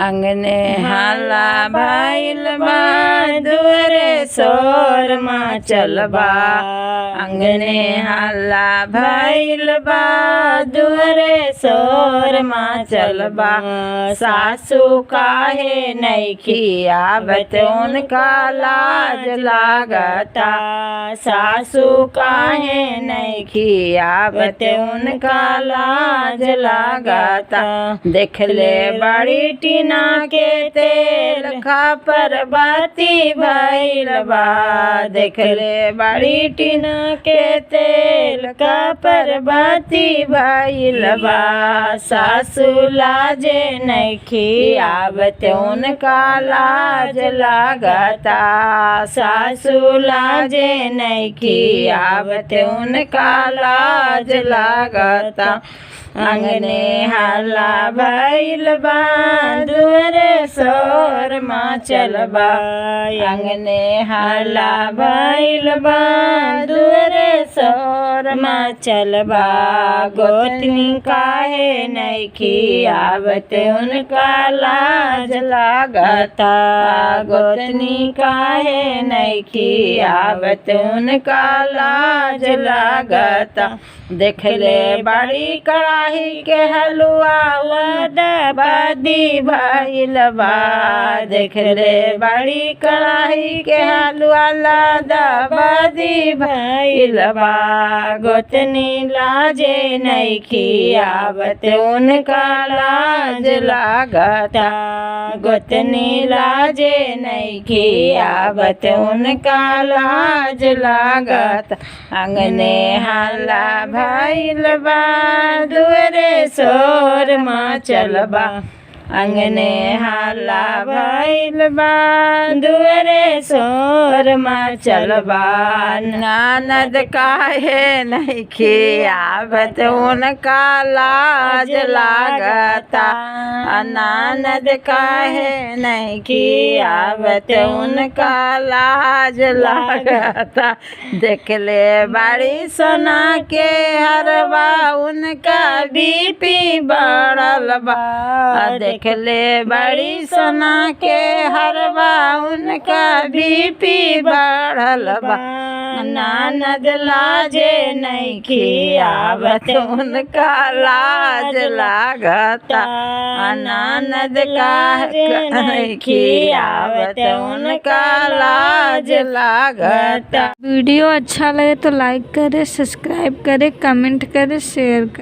अंगने हाला भइल बा दुअरे शोर मचल बा। अंगने हाला भइल बा दुअरे शोर मचल बा। सासू काहे नइखी आवत उनका लाज लागता। सासू काहे नइखी आवत उनका लाज लागता। देखले बड़ी टीना के तेल खापर बाती भइल बा। देखले बड़ी टीना के तेल खापर बाती भइल बा। सासू लाजे नइखी आवत उनका लाज लागता। सासू लाजे नइखी आवत उनका लाज लागता। अंगने हाला भइल बा दुअरे शोर मचल बा। अंगने हाला भइल बा दुअरे शोर मचल बा। गोतनी काहे नइखी आवत उनका लाज लागता। गोतनी काहे नइखी आवत उनका लाज लागता। देखले बड़ी कड़ाही के हलुआ लदबदी भइल बा। देखले बड़ी कड़ाही के हलुआ लदबदी भइल बा। गोतनी लाजे नइखी आवत उनका लाज लागता। गोतनी लाजे नइखी आवत उनका लाज लागता। अंगने हाला भइल बा दुअरे शोर मचल बा। अंगने हाला भइल बा दुअरे शोर मचल बा। ननद काहे नइखी आवत उनका लाज लागता। ननद काहे नइखी आवत उनका लाज लागता। देखले बड़ी सोना के हरवा उनका बीपी बढ़ल बा। देखले बड़ी सोना के हरवा उनका बीपी बढ़ल बा। ननद लाजे नइखी आवत उनका लाज लागता। ननद काहे नइखी आवत उनका लाज लागता। वीडियो अच्छा लगे तो लाइक करें, सब्सक्राइब करें, कमेंट करें, शेयर करें।